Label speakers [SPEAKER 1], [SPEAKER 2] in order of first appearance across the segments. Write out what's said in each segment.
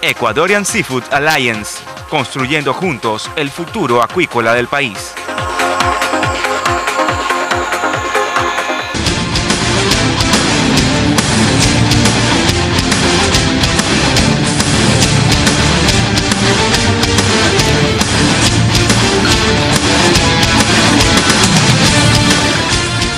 [SPEAKER 1] Ecuadorian Seafood Alliance, construyendo juntos el futuro acuícola del país.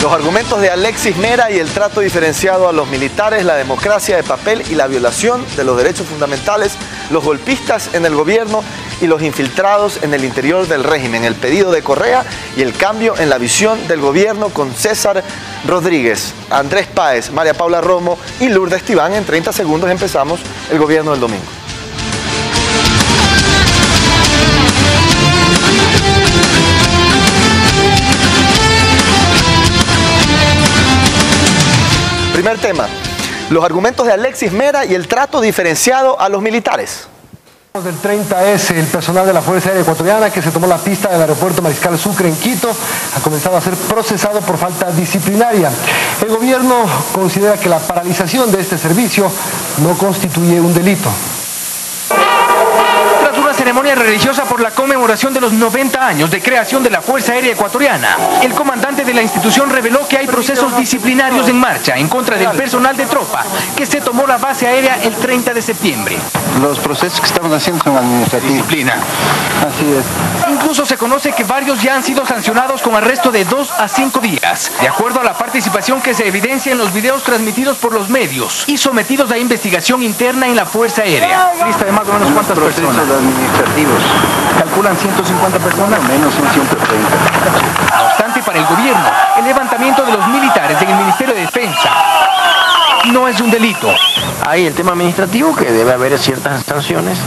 [SPEAKER 2] Los argumentos de Alexis Mera y el trato diferenciado a los militares, la democracia de papel y la violación de los derechos fundamentales, los golpistas en el gobierno y los infiltrados en el interior del régimen, el pedido de Correa y el cambio en la visión del gobierno con César Rodríguez, Andrés Páez, María Paula Romo y Lourdes Tibán. En 30 segundos empezamos el gobierno del domingo. Primer tema, los argumentos de Alexis Mera y el trato diferenciado a los militares.
[SPEAKER 3] Del 30 es el personal de la Fuerza Aérea Ecuatoriana que se tomó la pista del aeropuerto Mariscal Sucre en Quito, ha comenzado a ser procesado por falta disciplinaria. El gobierno considera que la paralización de este servicio no constituye un delito.
[SPEAKER 4] Ceremonia religiosa por la conmemoración de los 90 años de creación de la Fuerza Aérea Ecuatoriana. El comandante de la institución reveló que hay procesos disciplinarios en marcha en contra del personal de tropa que se tomó la base aérea el 30 de septiembre.
[SPEAKER 5] Los procesos que estamos haciendo son administrativos.
[SPEAKER 4] Disciplina.
[SPEAKER 5] Así es.
[SPEAKER 4] Incluso se conoce que varios ya han sido sancionados con arresto de 2 a 5 días, de acuerdo a la participación que se evidencia en los videos transmitidos por los medios y sometidos a investigación interna en la Fuerza Aérea. Lista de más o menos cuántas personas.
[SPEAKER 5] Administrativos.
[SPEAKER 4] ¿Calculan 150 personas?
[SPEAKER 5] No, menos son 130.
[SPEAKER 4] No obstante, para el gobierno, el levantamiento de los militares en el Ministerio de Defensa no es un delito.
[SPEAKER 6] Hay el tema administrativo, que debe haber ciertas sanciones.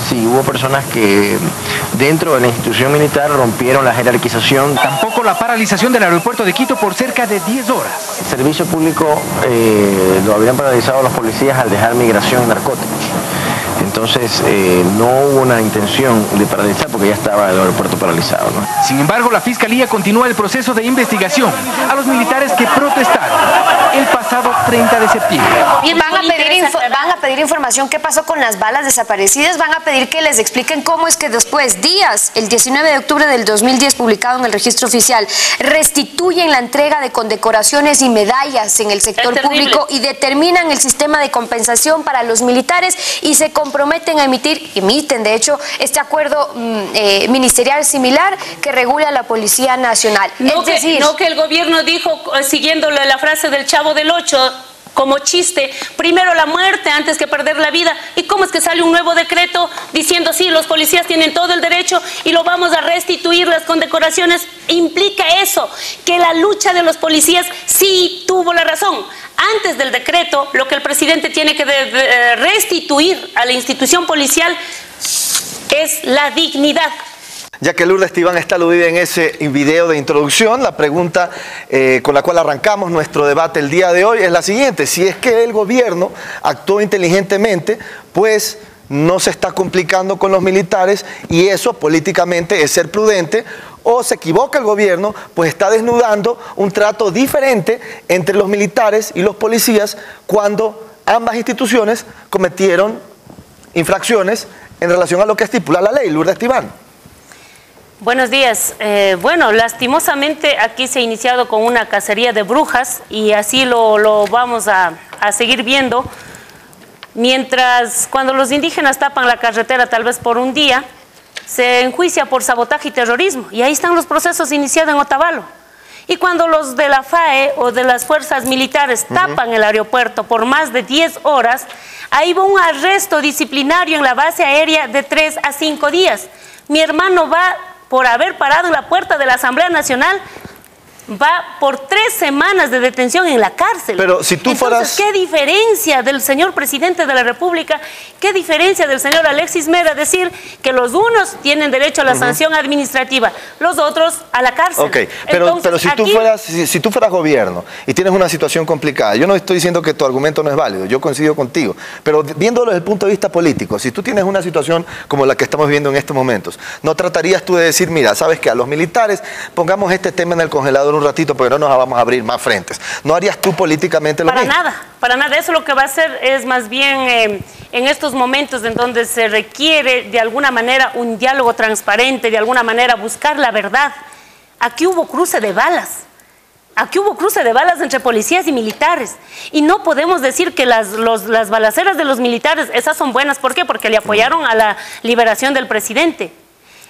[SPEAKER 6] Si hubo personas que dentro de la institución militar rompieron la jerarquización.
[SPEAKER 4] Tampoco la paralización del aeropuerto de Quito por cerca de 10 horas.
[SPEAKER 6] El servicio público lo habían paralizado los policías al dejar migración y narcóticos. Entonces no hubo una intención de paralizar porque ya estaba el aeropuerto paralizado, ¿no?
[SPEAKER 4] Sin embargo, la Fiscalía continúa el proceso de investigación a los militares que protestaron el pasado 30 de septiembre.
[SPEAKER 7] Y van a pedir información qué pasó con las balas desaparecidas, van a pedir que les expliquen cómo es que después, días, el 19 de octubre del 2010, publicado en el registro oficial, restituyen la entrega de condecoraciones y medallas en el sector público y determinan el sistema de compensación para los militares y se comprometen a emiten de hecho este acuerdo ministerial similar que regula la Policía Nacional.
[SPEAKER 8] No que el gobierno dijo, siguiendo la frase del Chavo del Ocho, como chiste, primero la muerte antes que perder la vida. ¿Y cómo es que sale un nuevo decreto diciendo sí, los policías tienen todo el derecho y lo vamos a restituir las condecoraciones? Implica eso, que la lucha de los policías sí tuvo la razón. Antes del decreto, lo que el presidente tiene que restituir a la institución policial es la dignidad.
[SPEAKER 2] Ya que Lourdes Tibán está aludida en ese video de introducción, la pregunta con la cual arrancamos nuestro debate el día de hoy es la siguiente. Si es que el gobierno actuó inteligentemente, pues no se está complicando con los militares y eso políticamente es ser prudente, o se equivoca el gobierno, pues está desnudando un trato diferente entre los militares y los policías cuando ambas instituciones cometieron infracciones en relación a lo que estipula la ley. Lourdes Tibán.
[SPEAKER 8] Buenos días. Bueno, lastimosamente aquí se ha iniciado con una cacería de brujas y así lo vamos a seguir viendo. Mientras cuando los indígenas tapan la carretera tal vez por un día, se enjuicia por sabotaje y terrorismo y ahí están los procesos iniciados en Otavalo. Y cuando los de la FAE o de las fuerzas militares tapan el aeropuerto por más de 10 horas, ahí va un arresto disciplinario en la base aérea de 3 a 5 días. Mi hermano va por haber parado en la puerta de la Asamblea Nacional, va por 3 semanas de detención en la cárcel.
[SPEAKER 2] Pero si tú
[SPEAKER 8] Entonces, ¿qué diferencia del señor presidente de la República? ¿Qué diferencia del señor Alexis Mera decir que los unos tienen derecho a la sanción administrativa, los otros a la cárcel?
[SPEAKER 2] Ok, pero si tú fueras gobierno y tienes una situación complicada, yo no estoy diciendo que tu argumento no es válido, yo coincido contigo, pero viéndolo desde el punto de vista político, si tú tienes una situación como la que estamos viviendo en estos momentos, ¿no tratarías tú de decir, mira, sabes que a los militares pongamos este tema en el congelador un ratito porque no nos vamos a abrir más frentes. ¿No harías tú políticamente lo mismo?
[SPEAKER 8] Para nada. Eso lo que va a hacer es más bien en estos momentos en donde se requiere de alguna manera un diálogo transparente, de alguna manera buscar la verdad. Aquí hubo cruce de balas. Aquí hubo cruce de balas entre policías y militares. Y no podemos decir que las balaceras de los militares, esas son buenas. ¿Por qué? Porque le apoyaron a la liberación del presidente.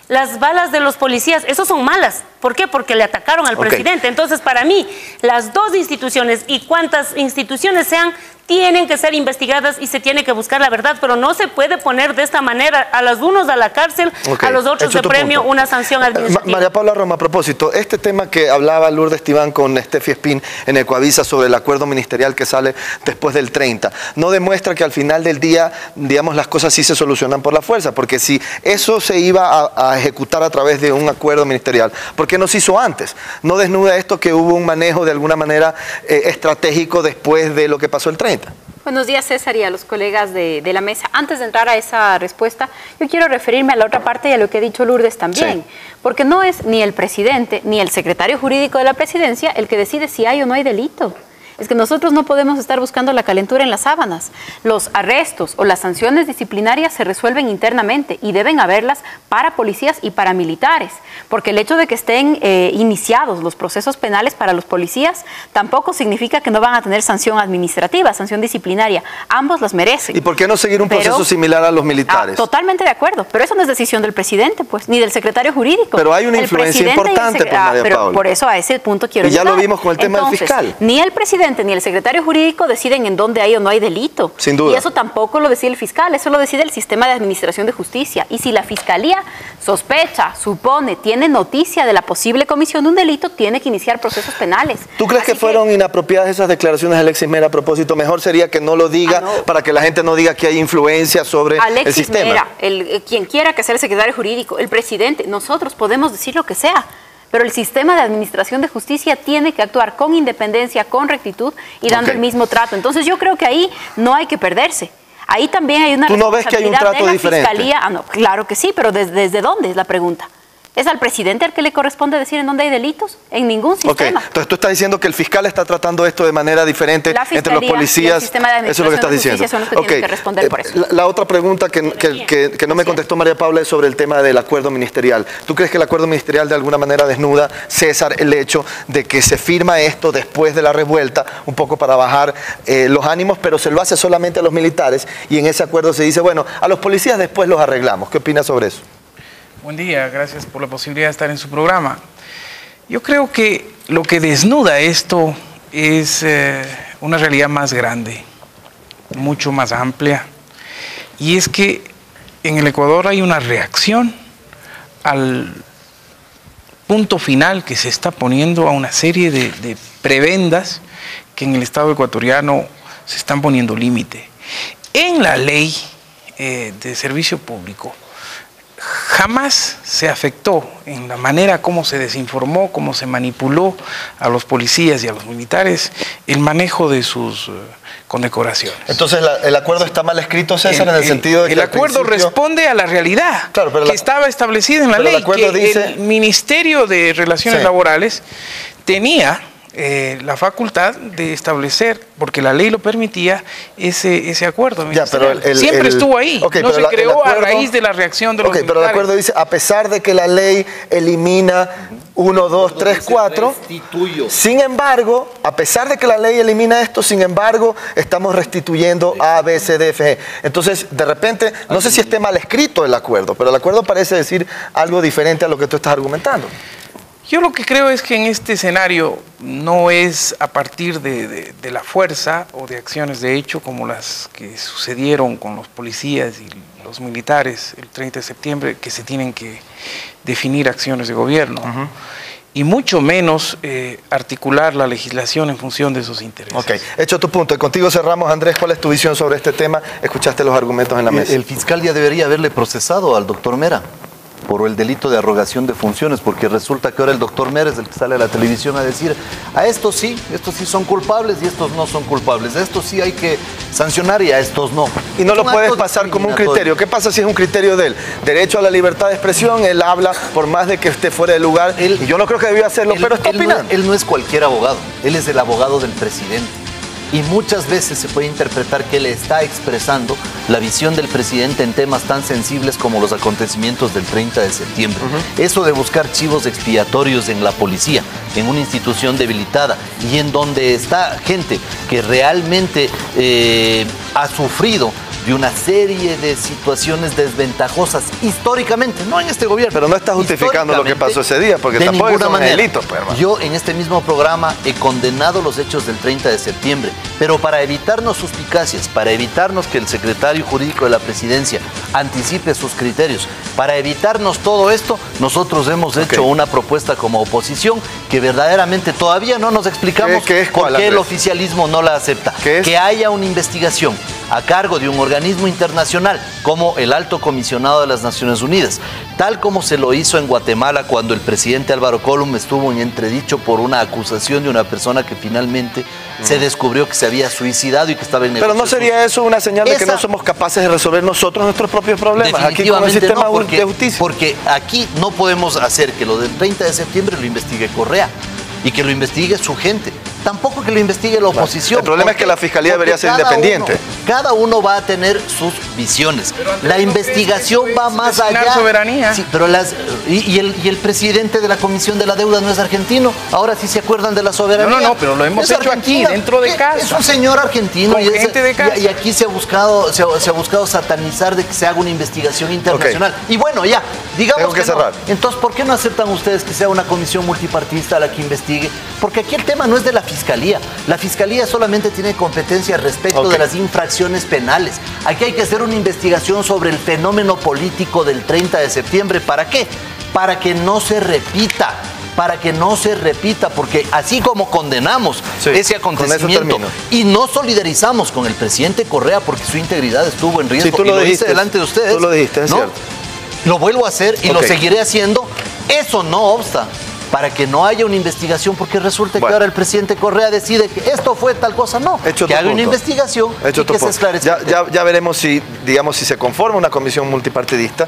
[SPEAKER 8] Las balas de los policías, esas son malas. ¿Por qué? Porque le atacaron al presidente. Entonces, para mí, las dos instituciones y cuantas instituciones sean, tienen que ser investigadas y se tiene que buscar la verdad, pero no se puede poner de esta manera a los unos a la cárcel, a los otros de premio una sanción administrativa.
[SPEAKER 2] María Paula Roma, a propósito, este tema que hablaba Lourdes Tibán con Steffi Espín en Ecoavisa sobre el acuerdo ministerial que sale después del 30, no demuestra que al final del día, digamos, las cosas sí se solucionan por la fuerza, porque si eso se iba a ejecutar a través de un acuerdo ministerial, ¿por qué no se hizo antes? ¿No desnuda esto que hubo un manejo de alguna manera estratégico después de lo que pasó el 30?
[SPEAKER 9] Buenos días, César, y a los colegas de la mesa. Antes de entrar a esa respuesta, yo quiero referirme a la otra parte y a lo que ha dicho Lourdes también, porque no es ni el presidente ni el secretario jurídico de la presidencia el que decide si hay o no hay delito. Es que nosotros no podemos estar buscando la calentura en las sábanas. Los arrestos o las sanciones disciplinarias se resuelven internamente y deben haberlas para policías y para militares, porque el hecho de que estén iniciados los procesos penales para los policías tampoco significa que no van a tener sanción administrativa, sanción disciplinaria. Ambos las merecen.
[SPEAKER 2] ¿Y por qué no seguir un proceso similar a los militares?
[SPEAKER 9] Totalmente de acuerdo, pero eso no es decisión del presidente, pues, ni del secretario jurídico.
[SPEAKER 2] Pero hay una influencia importante, por María Paula.
[SPEAKER 9] Por eso a ese punto quiero llegar.
[SPEAKER 2] Y ya lo vimos con el tema del fiscal.
[SPEAKER 9] Ni el presidente ni el secretario jurídico deciden en dónde hay o no hay delito.
[SPEAKER 2] Sin duda.
[SPEAKER 9] Y eso tampoco lo decide el fiscal, eso lo decide el sistema de administración de justicia. Y si la fiscalía sospecha, supone, tiene noticia de la posible comisión de un delito, tiene que iniciar procesos penales.
[SPEAKER 2] ¿Tú crees que fueron inapropiadas esas declaraciones de Alexis Mera a propósito? Mejor sería que no lo diga para que la gente no diga que hay influencia sobre el sistema.
[SPEAKER 9] Alexis Mera, quien quiera que sea el secretario jurídico, el presidente, nosotros podemos decir lo que sea. Pero el sistema de administración de justicia tiene que actuar con independencia, con rectitud y dando el mismo trato. Entonces yo creo que ahí no hay que perderse. Ahí también hay una
[SPEAKER 2] responsabilidad. ¿Tú no ves que hay un trato
[SPEAKER 9] de la
[SPEAKER 2] diferente?
[SPEAKER 9] Fiscalía. No, claro que sí, pero ¿desde dónde es la pregunta? ¿Es al presidente al que le corresponde decir en dónde hay delitos? En ningún sistema.
[SPEAKER 2] Entonces tú estás diciendo que el fiscal está tratando esto de manera diferente entre los policías.
[SPEAKER 9] El sistema de administración
[SPEAKER 2] eso es lo que estás diciendo.
[SPEAKER 9] Son los que tienen que responder por eso.
[SPEAKER 2] La otra pregunta que no me contestó María Paula es sobre el tema del acuerdo ministerial. ¿Tú crees que el acuerdo ministerial de alguna manera desnuda, César, el hecho de que se firma esto después de la revuelta, un poco para bajar los ánimos, pero se lo hace solamente a los militares y en ese acuerdo se dice, bueno, a los policías después los arreglamos? ¿Qué opinas sobre eso?
[SPEAKER 10] Buen día, gracias por la posibilidad de estar en su programa. Yo creo que lo que desnuda esto es una realidad más grande, mucho más amplia, y es que en el Ecuador hay una reacción al punto final que se está poniendo a una serie de prebendas que en el Estado ecuatoriano se están poniendo límite. En la ley de servicio público, jamás se afectó en la manera como se desinformó, cómo se manipuló a los policías y a los militares el manejo de sus condecoraciones.
[SPEAKER 2] Entonces el acuerdo está mal escrito, César, en el sentido de que
[SPEAKER 10] el acuerdo responde a la realidad que estaba establecida en la ley, que
[SPEAKER 2] dice...
[SPEAKER 10] el Ministerio de Relaciones Laborales tenía la facultad de establecer, porque la ley lo permitía, ese acuerdo. Siempre estuvo ahí, no se creó a raíz de la reacción de los militares.
[SPEAKER 2] Pero el acuerdo dice, a pesar de que la ley elimina 1, 2, 3, 4, sin embargo, a pesar de que la ley elimina esto, sin embargo, estamos restituyendo A, B, C, D, F, G. Entonces, de repente, no sé si esté mal escrito el acuerdo, pero el acuerdo parece decir algo diferente a lo que tú estás argumentando.
[SPEAKER 10] Yo lo que creo es que en este escenario no es a partir de la fuerza o de acciones de hecho como las que sucedieron con los policías y los militares el 30 de septiembre que se tienen que definir acciones de gobierno. Y mucho menos articular la legislación en función de esos intereses.
[SPEAKER 2] Ok, hecho tu punto. Y contigo cerramos, Andrés. ¿Cuál es tu visión sobre este tema? Escuchaste los argumentos en la mesa.
[SPEAKER 11] El fiscal ya debería haberle procesado al doctor Mera. por el delito de arrogación de funciones, porque resulta que ahora el doctor Mer es el que sale a la televisión a decir, a estos sí son culpables y estos no son culpables, a estos sí hay que sancionar y a estos no.
[SPEAKER 2] Y no lo puedes pasar como un criterio. ¿Qué pasa si es un criterio de él? Derecho a la libertad de expresión, él habla por más de que esté fuera de lugar, y yo no creo que debió hacerlo, pero está opinando.
[SPEAKER 11] Él no es cualquier abogado, él es el abogado del presidente. Y muchas veces se puede interpretar que él está expresando la visión del presidente en temas tan sensibles como los acontecimientos del 30 de septiembre. Eso de buscar chivos expiatorios en la policía, en una institución debilitada y en donde está gente que realmente ha sufrido de una serie de situaciones desventajosas históricamente, no en este gobierno.
[SPEAKER 2] Pero no está justificando lo que pasó ese día, porque tampoco es un delito.
[SPEAKER 11] Yo en este mismo programa he condenado los hechos del 30 de septiembre, pero para evitarnos suspicacias, para evitarnos que el secretario jurídico de la presidencia anticipe sus criterios, para evitarnos todo esto, nosotros hemos hecho una propuesta como oposición que verdaderamente todavía no nos explicamos por qué el oficialismo no la acepta. Que haya una investigación a cargo de un organismo internacional como el Alto Comisionado de las Naciones Unidas, tal como se lo hizo en Guatemala cuando el presidente Álvaro Colom estuvo en entredicho por una acusación de una persona que finalmente se descubrió que se había suicidado y que estaba en negociación.
[SPEAKER 2] Pero ¿no sería eso una señal de que no somos capaces de resolver nosotros nuestros propios problemas aquí con el sistema de justicia?
[SPEAKER 11] Porque aquí no podemos hacer que lo del 30 de septiembre lo investigue Correa y que lo investigue su gente. Tampoco que lo investigue la oposición.
[SPEAKER 2] El problema es que la Fiscalía debería ser independiente.
[SPEAKER 11] Cada uno va a tener sus visiones. La investigación va más allá.
[SPEAKER 10] Soberanía.
[SPEAKER 11] Sí, pero y el presidente de la Comisión de la Deuda no es argentino. Ahora sí se acuerdan de la soberanía.
[SPEAKER 10] No, pero lo hemos hecho aquí, dentro de casa.
[SPEAKER 11] Es un señor argentino.
[SPEAKER 10] Con gente de casa.
[SPEAKER 11] Y aquí se ha buscado satanizar de que se haga una investigación internacional. Y bueno, ya, digamos que cerrar. Entonces, ¿por qué no aceptan ustedes que sea una comisión multipartista la que investigue? Porque aquí el tema no es de la Fiscalía. La Fiscalía solamente tiene competencia respecto de las infracciones penales. Aquí hay que hacer una investigación sobre el fenómeno político del 30 de septiembre. ¿Para qué? Para que no se repita. Para que no se repita, porque así como condenamos ese acontecimiento y no solidarizamos con el presidente Correa porque su integridad estuvo en riesgo, y lo dijiste delante de ustedes.
[SPEAKER 2] Tú lo dijiste, es cierto.
[SPEAKER 11] Lo vuelvo a hacer y lo seguiré haciendo. Eso no obsta para que no haya una investigación, porque resulta que ahora el presidente Correa decide que esto fue tal cosa. No, que haga una investigación y que se esclarezca.
[SPEAKER 2] Ya veremos si se conforma una comisión multipartidista.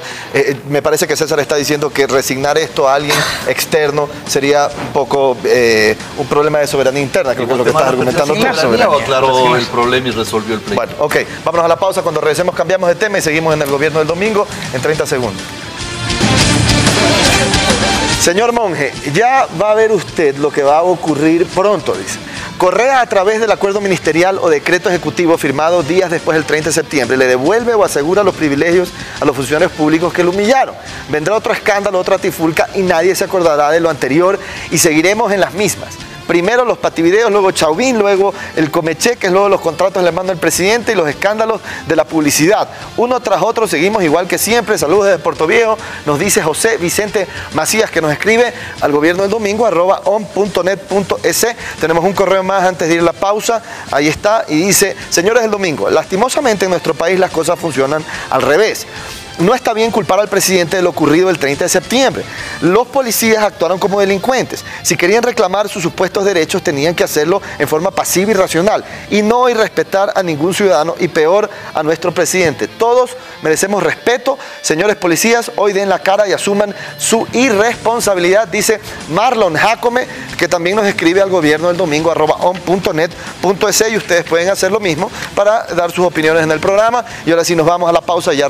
[SPEAKER 2] Me parece que César está diciendo que resignar esto a alguien externo sería un poco un problema de soberanía interna, creo que es lo que estás argumentando tú.
[SPEAKER 11] Aclaró el problema y resolvió el pleito.
[SPEAKER 2] Bueno, vámonos a la pausa. Cuando regresemos cambiamos de tema y seguimos en el gobierno del domingo en 30 segundos. Señor Monge, ya va a ver usted lo que va a ocurrir pronto, dice. Correa, a través del acuerdo ministerial o decreto ejecutivo firmado días después del 30 de septiembre, le devuelve o asegura los privilegios a los funcionarios públicos que lo humillaron. Vendrá otro escándalo, otra trifulca y nadie se acordará de lo anterior y seguiremos en las mismas. Primero los pativideos, luego Chauvin, luego el comecheques, luego los contratos le manda el presidente y los escándalos de la publicidad. Uno tras otro seguimos igual que siempre. Saludos desde Puerto Viejo, nos dice José Vicente Macías, que nos escribe al gobierno del domingo @on.net.es. Tenemos un correo más antes de ir a la pausa, ahí está, y dice: señores del domingo, lastimosamente en nuestro país las cosas funcionan al revés. No está bien culpar al presidente de lo ocurrido el 30 de septiembre. Los policías actuaron como delincuentes. Si querían reclamar sus supuestos derechos, tenían que hacerlo en forma pasiva y racional, y no irrespetar a ningún ciudadano, y peor a nuestro presidente. Todos merecemos respeto. Señores policías, hoy den la cara y asuman su irresponsabilidad, dice Marlon Jacome, que también nos escribe al gobierno del domingo @on.net.es, y ustedes pueden hacer lo mismo para dar sus opiniones en el programa. Y ahora sí nos vamos a la pausa y ya